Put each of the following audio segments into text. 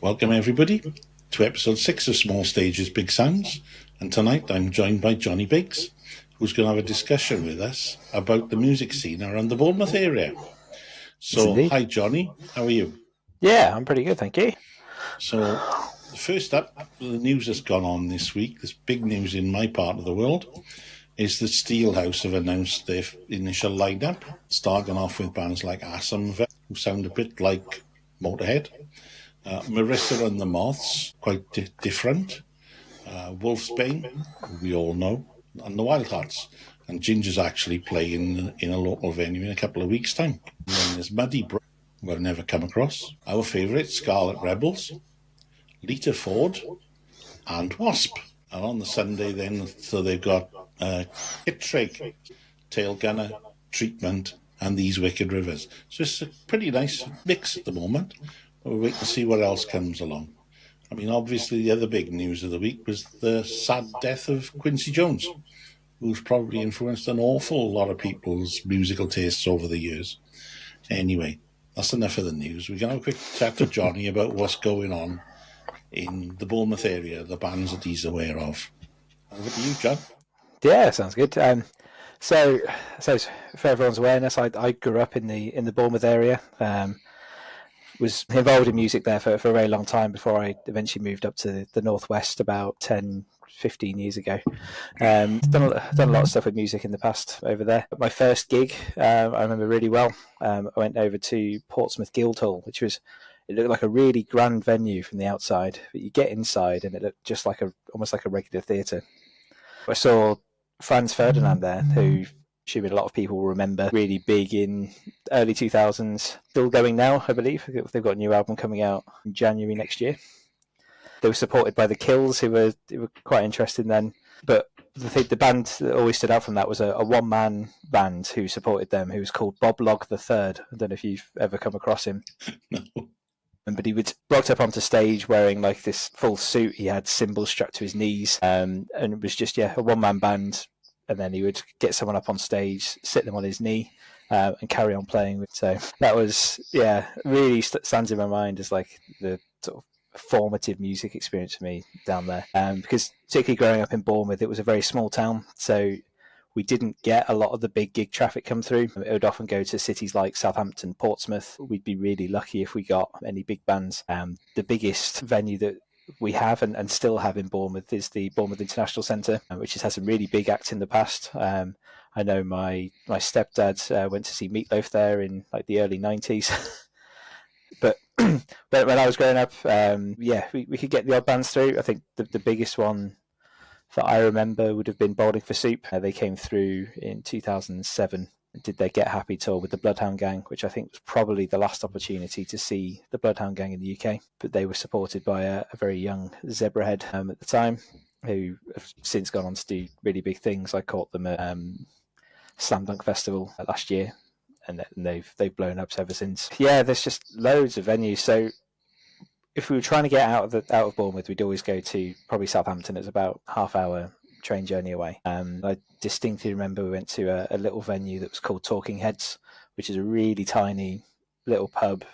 Welcome everybody to episode 6 of Small Stages, Big Sounds, and tonight I'm joined by Johnny Biggs, who's going to have a discussion with us about the music scene around the Bournemouth area. So, Yes, hi Johnny, how are you? Yeah, I'm pretty good, thank you. So, first up, the news that's gone on this week, this big news in my part of the world, is that Steelhouse have announced their initial lineup, starting off with bands like Assam, who sound a bit like Motorhead, Marissa and the Moths, quite different, Wolfsbane, who we all know, and the Wild Hearts. And Ginger's actually playing in a local venue in a couple of weeks' time. And then there's Muddy Bro, who I've never come across, our favourite, Scarlet Rebels, Lita Ford, and Wasp. And on the Sunday then, so they've got Hit Trick, Tail Gunner, Treatment, and These Wicked Rivers. So it's a pretty nice mix at the moment. We'll wait to see what else comes along. I mean, obviously, the other big news of the week was the sad death of Quincy Jones, who's probably influenced an awful lot of people's musical tastes over the years. Anyway, that's enough of the news. We're going to have a quick chat to Johnny about what's going on in the Bournemouth area, the bands that he's aware of. Over to you, John. Yeah, sounds good. So for everyone's awareness, I grew up in the Bournemouth area. Was involved in music there for a very long time before I eventually moved up to the northwest about 10, 15 years ago. Done a lot of stuff with music in the past over there. But my first gig, I remember really well. I went over to Portsmouth Guildhall, which was, it looked like a really grand venue from the outside, but you get inside and it looked just like almost like a regular theatre. I saw Franz Ferdinand there, who assuming a lot of people will remember, really big in early 2000s, still going now, I believe. They've got a new album coming out in January next year. They were supported by the Kills, who were quite interesting then. But the band that always stood out from that was a one-man band who supported them, who was called Bob Log the Third. I don't know if you've ever come across him. No. But he would rocked up onto stage wearing like this full suit. He had cymbals strapped to his knees, and it was just a one-man band. And then he would get someone up on stage, sit them on his knee, and carry on playing. So that was, really stands in my mind as like the sort of formative music experience for me down there. Because particularly growing up in Bournemouth, it was a very small town, so we didn't get a lot of the big gig traffic come through. It would often go to cities like Southampton, Portsmouth. We'd be really lucky if we got any big bands. The biggest venue that we have and still have in Bournemouth is the Bournemouth International Centre, which has had some really big acts in the past. I know my stepdad went to see Meatloaf there in like the early 90s. But when I was growing up, we could get the odd bands through. I think the biggest one that I remember would have been Bowling for Soup. They came through in 2007. Did their Get Happy tour with the Bloodhound Gang, which I think was probably the last opportunity to see the Bloodhound Gang in the UK. But they were supported by a very young Zebrahead at the time, who have since gone on to do really big things. I caught them at Slam Dunk Festival last year, and they've blown up ever since. Yeah, there's just loads of venues. So if we were trying to get out of Bournemouth, we'd always go to probably Southampton. It's about half-hour train journey away. I distinctly remember we went to a little venue that was called Talking Heads, which is a really tiny little pub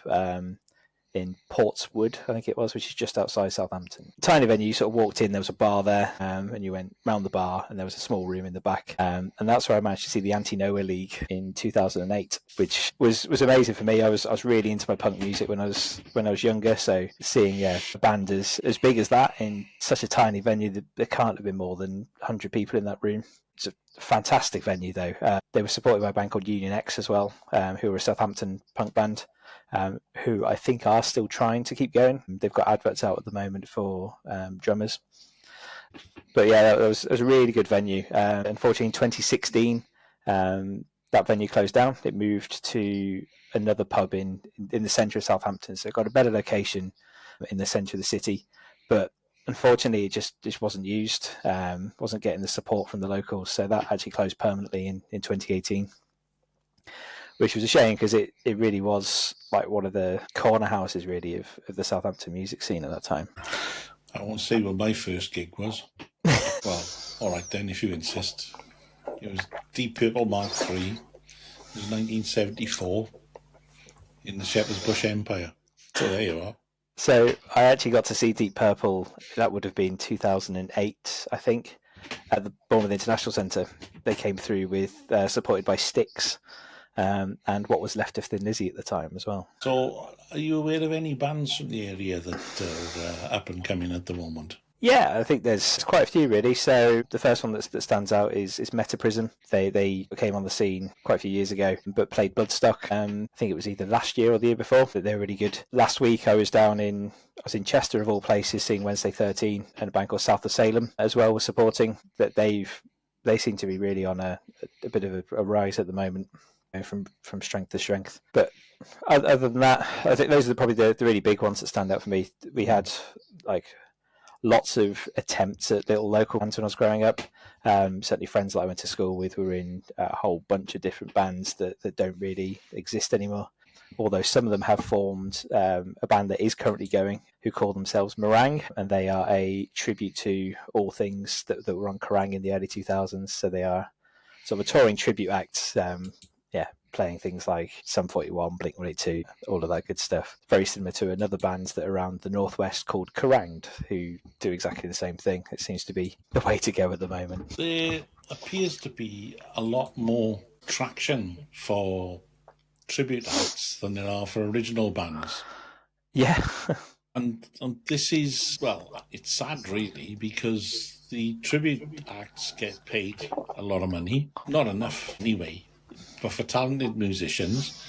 in Portswood, I think it was, which is just outside Southampton. Tiny venue, you sort of walked in, there was a bar there, and you went round the bar, and there was a small room in the back. And that's where I managed to see the Anti-Nowhere League in 2008, which was amazing for me. I was really into my punk music when I was younger, so seeing a band as big as that in such a tiny venue, there can't have been more than 100 people in that room. It's a fantastic venue, though. They were supported by a band called Union X as well, who were a Southampton punk band, who I think are still trying to keep going. They've got adverts out at the moment for drummers. But yeah, that was a really good venue. Unfortunately, in 2016, that venue closed down. It moved to another pub in the centre of Southampton, so it got a better location in the centre of the city. But unfortunately, it just wasn't used, wasn't getting the support from the locals, so that actually closed permanently in 2018, which was a shame because it really was like one of the corner houses, really, of the Southampton music scene at that time. I won't say what my first gig was. Well, all right then, if you insist. It was Deep Purple Mark III. It was 1974 in the Shepherd's Bush Empire. So there you are. So I actually got to see Deep Purple. That would have been 2008, I think, at the Bournemouth International Centre. They came through with supported by Styx and What Was Left of Thin Lizzy at the time as well. So, are you aware of any bands from the area that are up and coming at the moment? Yeah, I think there's quite a few really. So the first one that stands out is Metaprism. They came on the scene quite a few years ago, but played Bloodstock. I think it was either last year or the year before. But they're really good. Last week I was in Chester of all places, seeing Wednesday 13 and a band called South of Salem as well was supporting. That they seem to be really on a bit of a rise at the moment, from strength to strength. But other than that, I think those are probably the really big ones that stand out for me. We had lots of attempts at little local bands when I was growing up. Certainly friends that I went to school with were in a whole bunch of different bands that don't really exist anymore. Although some of them have formed a band that is currently going who call themselves Meringue, and they are a tribute to all things that were on Kerrang in the early 2000s. So they are sort of a touring tribute act, playing things like Sum 41, Blink-182, all of that good stuff. Very similar to another band that are around the Northwest called Kerranged, who do exactly the same thing. It seems to be the way to go at the moment. There appears to be a lot more traction for tribute acts than there are for original bands. Yeah. And this is, well, it's sad really, because the tribute acts get paid a lot of money. Not enough anyway. But for talented musicians,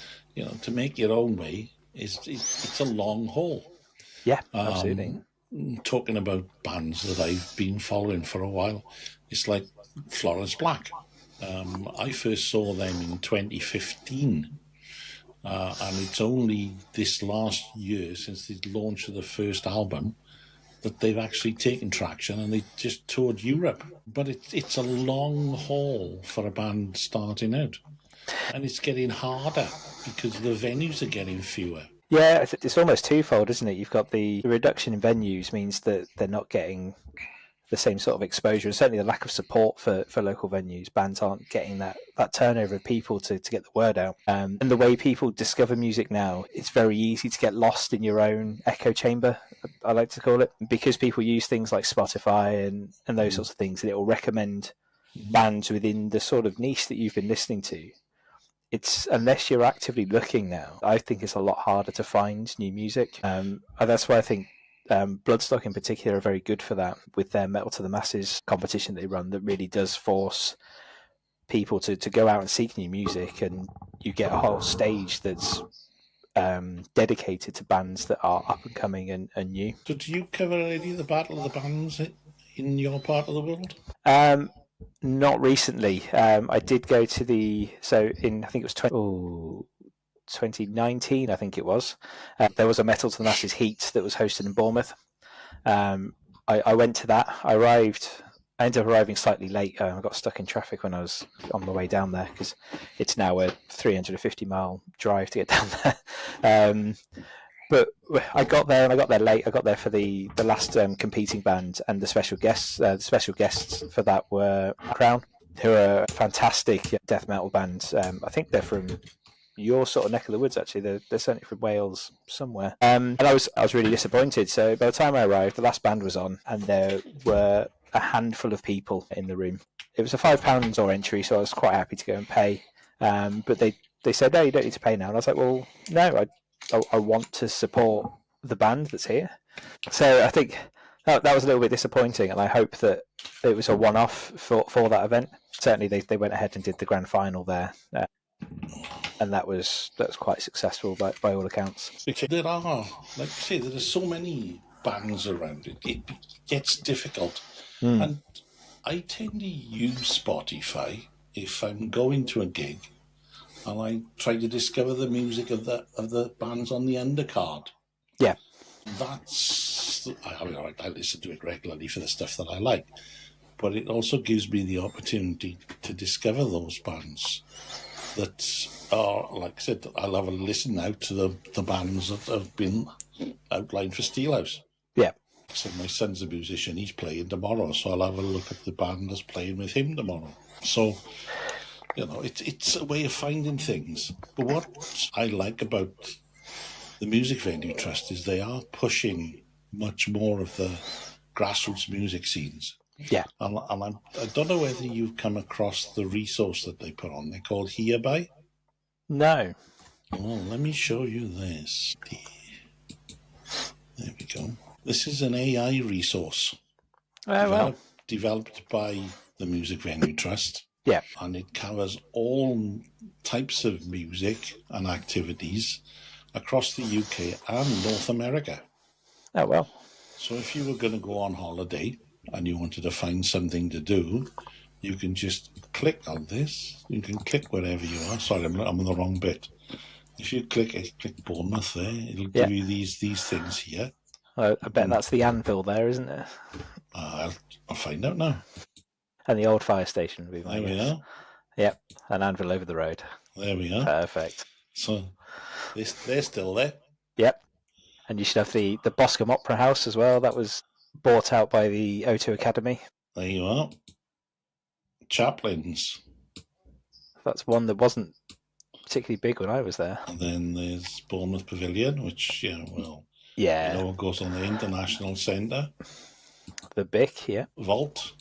to make your own way, it's a long haul. Yeah, absolutely. Talking about bands that I've been following for a while, it's like Florence Black. I first saw them in 2015. And it's only this last year, since the launch of the first album, that they've actually taken traction, and they just toured Europe. But it's a long haul for a band starting out. And it's getting harder because the venues are getting fewer. Yeah, it's almost twofold, isn't it? You've got the reduction in venues means that they're not getting the same sort of exposure, and certainly the lack of support for local venues. Bands aren't getting that turnover of people to get the word out. And the way people discover music now, it's very easy to get lost in your own echo chamber, I like to call it, because people use things like Spotify and those sorts of things, and it will recommend bands within the sort of niche that you've been listening to. It's, unless you're actively looking now, I think it's a lot harder to find new music. And that's why I think Bloodstock in particular are very good for that, with their Metal to the Masses competition they run, that really does force people to go out and seek new music, and you get a whole stage that's dedicated to bands that are up and coming and new. So do you cover any of the Battle of the Bands in your part of the world? Not recently. I did go to I think it was 2019, I think it was. There was a Metal to the Masses heat that was hosted in Bournemouth. I went to that. I ended up arriving slightly late. I got stuck in traffic when I was on the way down there, because it's now a 350-mile drive to get down there. But I got there, and I got there late. I got there for the last competing band, and the special guests. The special guests for that were Crown, who are a fantastic death metal band. I think they're from your sort of neck of the woods, actually. They're certainly from Wales somewhere. And I was really disappointed. So by the time I arrived, the last band was on, and there were a handful of people in the room. It was a £5 or entry, so I was quite happy to go and pay. But they said, "No, you don't need to pay now." And I was like, "Well, no, I want to support the band that's here." So I think that was a little bit disappointing, and I hope that it was a one-off for that event. Certainly they went ahead and did the grand final there, and that was quite successful by all accounts. There are, like you say, there are so many bands around it. It gets difficult. And I tend to use Spotify if I'm going to a gig, and I try to discover the music of the bands on the undercard. Yeah. I listen to it regularly for the stuff that I like, but it also gives me the opportunity to discover those bands that are, like I said, I'll have a listen out to the bands that have been outlined for Steelhouse. Yeah. So my son's a musician, he's playing tomorrow, so I'll have a look at the band that's playing with him tomorrow. So, it's a way of finding things. But what I like about the Music Venue Trust is they are pushing much more of the grassroots music scenes. Yeah. And I don't know whether you've come across the resource that they put on. They're called Hereby. No. Well, let me show you this. There we go. This is an AI resource developed by the Music Venue Trust. Yeah. And it covers all types of music and activities across the UK and North America. Oh, well. So if you were going to go on holiday and you wanted to find something to do, you can just click on this. You can click wherever you are. Sorry, I'm on the wrong bit. If you click Bournemouth there, it'll give you these things here. I bet that's the anvil there, isn't it? I'll find out now. And the old fire station would be my guess. There we are. Yep, an anvil over the road. There we are. Perfect. So they're still there. Yep. And you should have the Boscombe Opera House as well. That was bought out by the O2 Academy. There you are. Chaplin's. That's one that wasn't particularly big when I was there. And then there's Bournemouth Pavilion, which, goes on the International Centre. The BIC, yeah. Vault.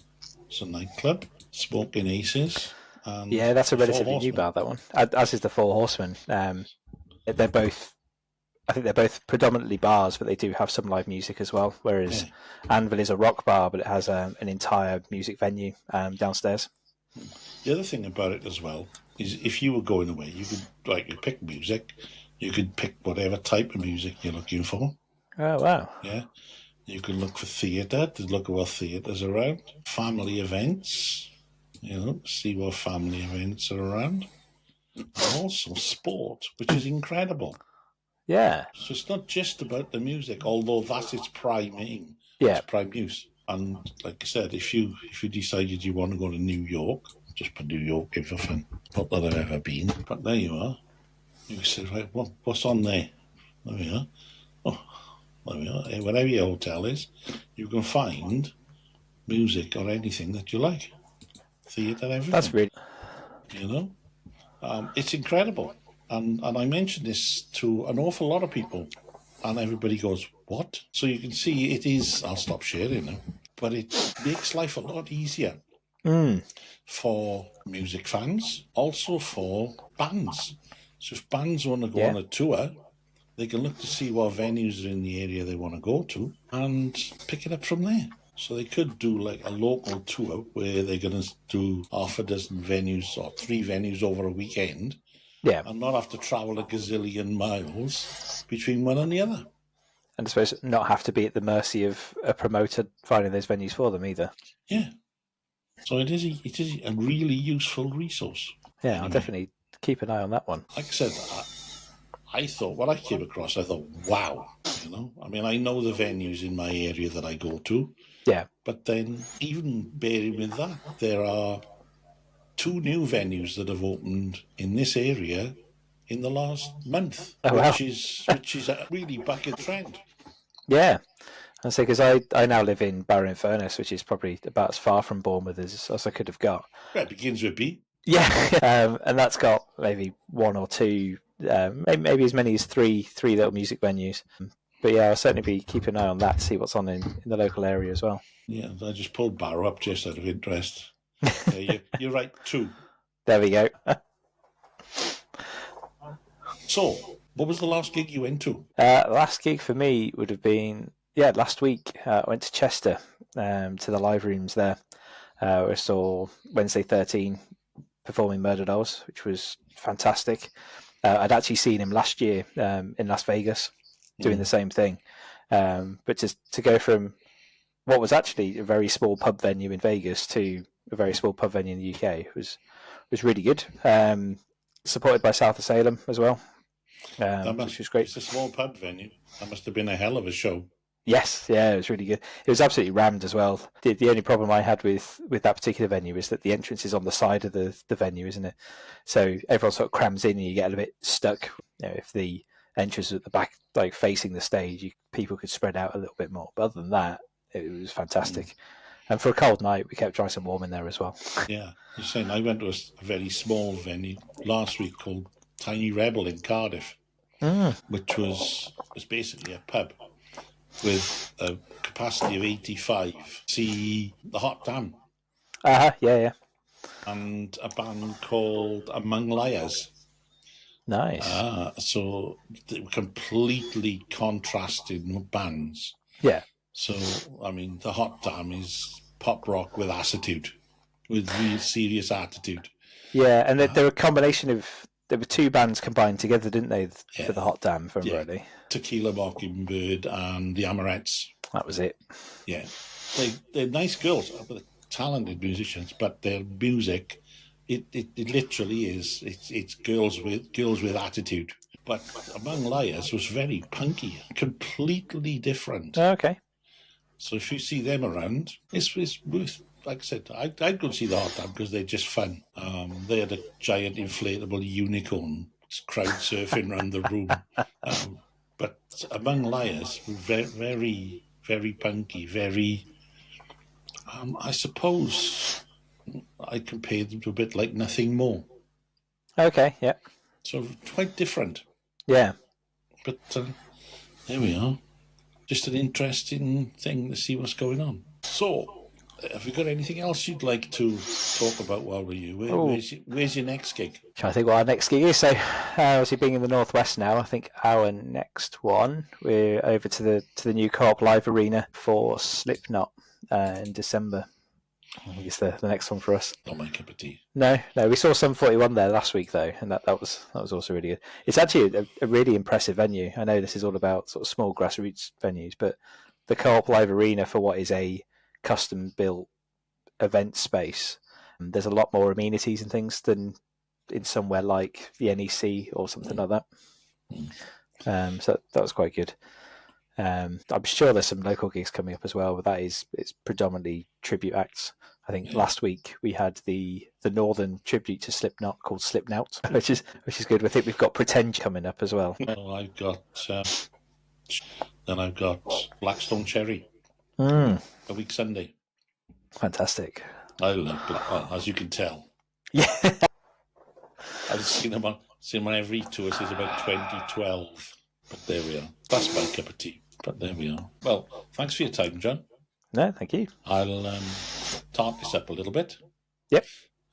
It's a nightclub. Smoking Aces. And that's a relatively new bar, that one. As is the Four Horsemen. They're both predominantly bars, but they do have some live music as well. Whereas Anvil is a rock bar, but it has an entire music venue downstairs. The other thing about it as well is if you were going away, you could you pick music, you could pick whatever type of music you're looking for. Oh wow! Yeah, you can look for theatre to look at what theatre's around, family events, see what family events are around, and also sport, which is incredible. Yeah. So it's not just about the music, although that's its prime aim. Yeah. Its prime use. And like I said, if you decided you want to go to New York, just put New York in for fun. Not that I've ever been, but there you are. You can say, right, what's on there? There we are. Oh, there we are. Wherever your hotel is, you can find music or anything that you like. Theatre, everything. That's really... it's incredible. And I mentioned this to an awful lot of people, and everybody goes, what? So you can see it is, I'll stop sharing now, but it makes life a lot easier for music fans, also for bands. So if bands want to go on a tour, they can look to see what venues are in the area they want to go to and pick it up from there. So they could do like a local tour where they're going to do half a dozen venues or 3 venues over a weekend. Yeah. And not have to travel a gazillion miles between one and the other. And I suppose not have to be at the mercy of a promoter finding those venues for them either. Yeah. So it is a really useful resource. Yeah, anyway. I'll definitely keep an eye on that one. Like I said, I thought, when I came across, I thought, wow. I mean, I know the venues in my area that I go to. Yeah. But then even bearing with that, there are 2 new venues that have opened in this area in the last month, which is a really back in trend. Yeah, I say because I now live in Barrow-in-Furness, which is probably about as far from Bournemouth as I could have got. Yeah, it begins with B. Yeah, and that's got maybe 1 or 2, maybe as many as three little music venues. But yeah, I'll certainly be keeping an eye on that to see what's on in the local area as well. Yeah, I just pulled Barrow up just out of interest. You're right, 2. There we go. So, what was the last gig you went to? Last gig for me would have been, last week. I went to Chester, to the live rooms there. Where I saw Wednesday 13 performing Murder Dolls, which was fantastic. I'd actually seen him last year in Las Vegas doing the same thing. But to go from what was actually a very small pub venue in Vegas to a very small pub venue in the UK was really good. Supported by South of Salem as well, which was great. It's a small pub venue. That must have been a hell of a show. Yes, yeah, it was really good. It was absolutely rammed as well. The only problem I had with that particular venue is that the entrance is on the side of the venue, isn't it? So everyone sort of crams in and you get a bit stuck. If the entrance is at the back, like facing the stage, people could spread out a little bit more. But other than that, it was fantastic. And for a cold night, we kept nice and warm in there as well. Yeah, you're saying I went to a very small venue last week called Tiny Rebel in Cardiff. which was basically a pub with a capacity of 85. See the Hot Dam Yeah. and a band called Among Liars. Nice. So they were completely contrasting bands. Yeah. So, I mean, the Hot Dam is pop rock with attitude, with real serious attitude. Yeah, and they were a combination of, there were two bands combined together, didn't they, for the Hot Dam, if I remember rightly? Tequila Mockingbird and the Amorettes. That was it. Yeah. They're nice girls, they're talented musicians, but their music, it literally is, it's girls with attitude. But Among Liars was very punky, completely different. Oh, okay. So if you see them around, it's worth, like I said, I'd go and see the Hot Dam because they're just fun. They had a giant inflatable unicorn crowd surfing around the room. But Among Liars were very, very, very punky, very, I suppose I compare them to a bit like Nothing More. Okay, yeah. So quite different. Yeah. But there we are. Just an interesting thing to see what's going on. So, have you got anything else you'd like to talk about while we're here? Where's your next gig? Trying to think what our next gig is. So, obviously being in the Northwest now, I think our next one, we're over to the new Co-op Live Arena for Slipknot in December. I think it's the next one for us. Not my cup of tea. No, we saw Sum 41 there last week though, and that was also really good. It's actually a really impressive venue. I know this is all about sort of small grassroots venues, but the Co-op Live Arena, for what is a custom built event space, there's a lot more amenities and things than in somewhere like the NEC or something like that. So that was quite good. I'm sure there's some local gigs coming up as well, but it's predominantly tribute acts. I think last week we had the northern tribute to Slipknot called Slipknot, which is good. I think we've got Pretend coming up as well. Well, I've got Blackstone Cherry a week Sunday. Fantastic. I love as you can tell. Yeah, I've seen them on every tour since about 2012. But there we are. That's my cup of tea. But there we are. Well, thanks for your time, John. No, thank you. I'll tart this up a little bit. Yep.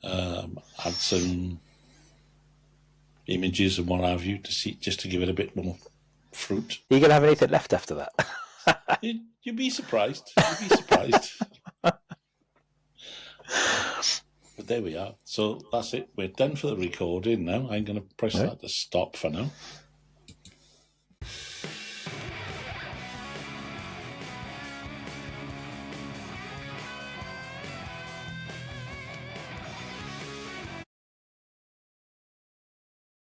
Add some images and what have you to see, just to give it a bit more fruit. Are you going to have anything left after that? You'd be surprised. You'd be surprised. But there we are. So that's it. We're done for the recording now. I'm going to press that to stop for now.